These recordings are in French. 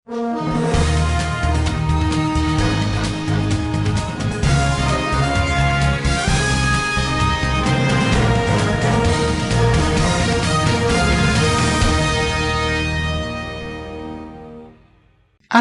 À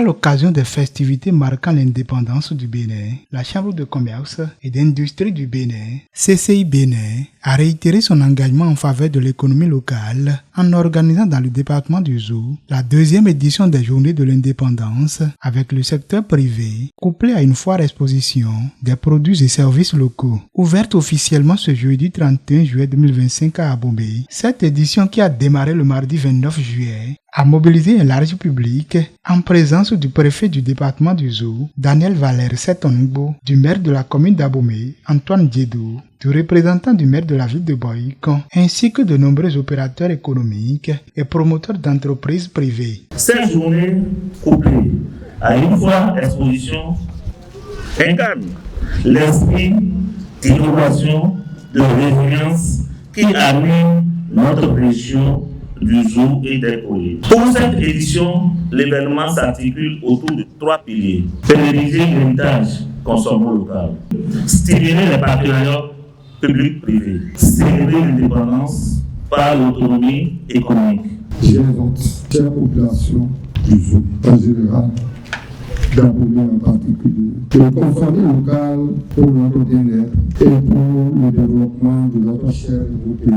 l'occasion des festivités marquant l'indépendance du Bénin, la Chambre de commerce et d'industrie du Bénin, CCI Bénin, a réitéré son engagement en faveur de l'économie locale en organisant dans le département du Zou la deuxième édition des Journées de l'indépendance avec le secteur privé, couplé à une foire exposition des produits et services locaux. Ouverte officiellement ce jeudi 31 juillet 2025 à Abomey, cette édition qui a démarré le mardi 29 juillet a mobilisé un large public en présence du préfet du département du Zou, Daniel Valère Setongo, du maire de la commune d'Abomey, Antoine Diédou, du représentant du maire de la ville de Boïcon, ainsi que de nombreux opérateurs économiques et promoteurs d'entreprises privées. Cette journée couplée à une foire exposition incarne l'esprit d'innovation, de résilience qui anime notre région du Zou et des Collines. Pour cette édition, l'événement s'articule autour de 3 piliers. Pérenniser l'héritage consommant local, stimuler les partenariats publics-privés, célébrer l'indépendance par l'autonomie économique. J'invite la population du Zou en général, d'Abomey en particulier, de consommer local pour notre bien-être et pour le développement de notre cher pays,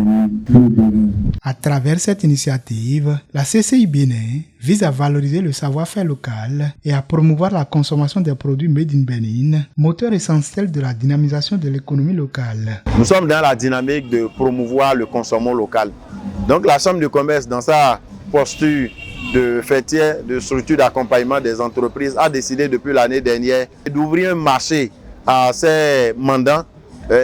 le Bénin. À travers cette initiative, la CCI Bénin vise à valoriser le savoir-faire local et à promouvoir la consommation des produits made in Bénin, moteur essentiel de la dynamisation de l'économie locale. Nous sommes dans la dynamique de promouvoir le consommation local. Donc la Chambre de commerce, dans sa posture de fêtière, de structure d'accompagnement des entreprises, a décidé depuis l'année dernière d'ouvrir un marché à ses mandants,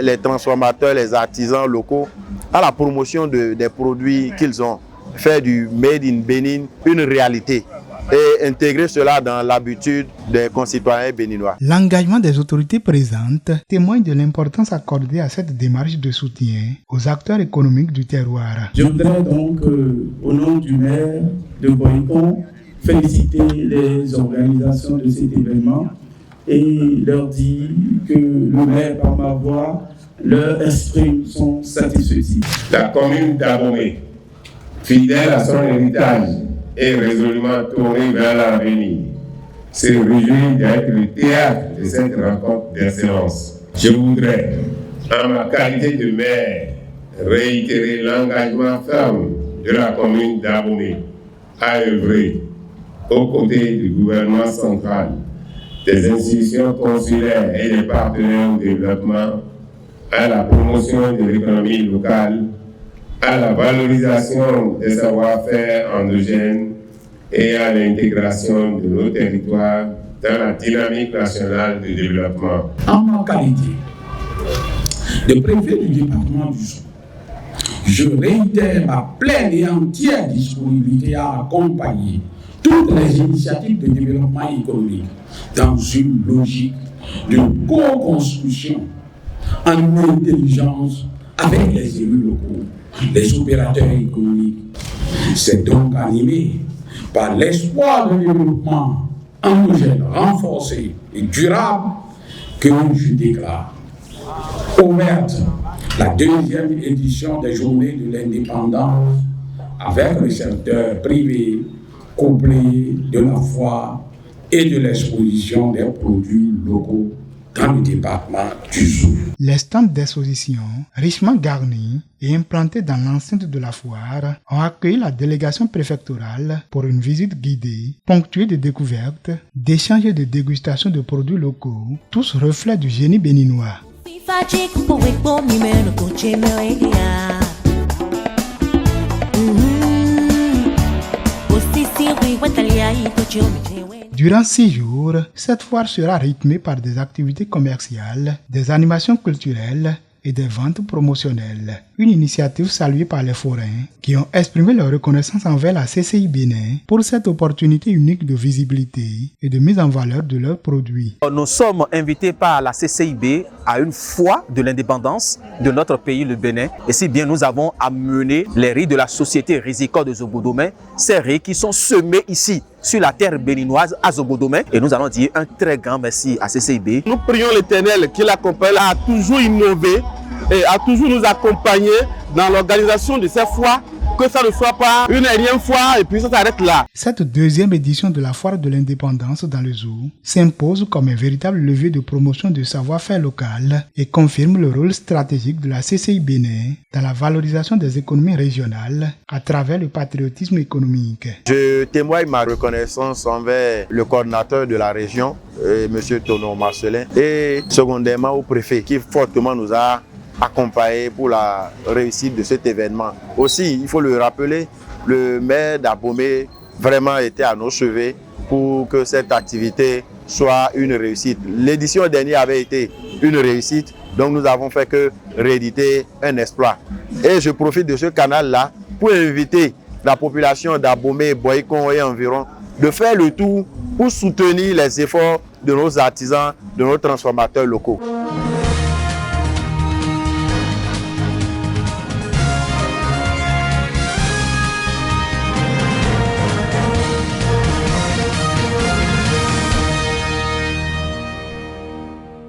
les transformateurs, les artisans locaux, à la promotion des produits qu'ils ont, faire du Made in Bénin une réalité et intégrer cela dans l'habitude des concitoyens béninois. L'engagement des autorités présentes témoigne de l'importance accordée à cette démarche de soutien aux acteurs économiques du terroir. Je voudrais donc, au nom du maire de Boïcon, féliciter les organisations de cet événement et leur dire que le maire, par ma voix, leur exprime son satisfaction. La commune d'Abomey, fidèle à son héritage et résolument tournée vers l'avenir, se réjouit d'être le théâtre de cette rencontre d'excellence. Je voudrais, en ma qualité de maire, réitérer l'engagement ferme de la commune d'Abomey à œuvrer aux côtés du gouvernement central, des institutions consulaires et des partenaires au développement, à la promotion de l'économie locale, à la valorisation des savoir-faire endogènes et à l'intégration de nos territoires dans la dynamique nationale de développement. En ma qualité de préfet du département du Zou, je réitère ma pleine et entière disponibilité à accompagner toutes les initiatives de développement économique dans une logique de co-construction en intelligence avec les élus locaux, les opérateurs économiques. C'est donc animé par l'espoir de développement endogène, renforcé et durable que je déclare ouverte la deuxième édition des Journées de l'indépendance avec le secteur privé couplé de la foire et de l'exposition des produits locaux dans le département du Zou. Les stands d'exposition, richement garnis et implantés dans l'enceinte de la foire, ont accueilli la délégation préfectorale pour une visite guidée, ponctuée de découvertes, d'échanges et de dégustations de produits locaux, tous reflets du génie béninois. Durant 6 jours, cette foire sera rythmée par des activités commerciales, des animations culturelles et des ventes promotionnelles. une initiative saluée par les forains qui ont exprimé leur reconnaissance envers la CCI Bénin pour cette opportunité unique de visibilité et de mise en valeur de leurs produits. Nous sommes invités par la CCIB à une foire de l'indépendance de notre pays, le Bénin. Et si bien nous avons amené les riz de la société risicole de Zobodomè, ces riz qui sont semés ici sur la terre béninoise à Zobodomè. Et nous allons dire un très grand merci à CCIB. Nous prions l'Éternel qui l'accompagne à toujours innover et à toujours nous accompagner dans l'organisation de ces foires, que ça ne soit pas une énième foire et puis ça s'arrête là. Cette deuxième édition de la foire de l'indépendance dans le zoo s'impose comme un véritable levier de promotion du savoir-faire local et confirme le rôle stratégique de la CCI Bénin dans la valorisation des économies régionales à travers le patriotisme économique. Je témoigne ma reconnaissance envers le coordinateur de la région, M. Tono Marcelin, et secondairement au préfet qui fortement nous a accompagné pour la réussite de cet événement. Aussi, il faut le rappeler, le maire d'Abomey vraiment était à nos cheveux pour que cette activité soit une réussite. L'édition dernière avait été une réussite, donc nous avons fait que rééditer un exploit. Et je profite de ce canal-là pour inviter la population d'Abomey, Boycon et environ de faire le tour pour soutenir les efforts de nos artisans, de nos transformateurs locaux.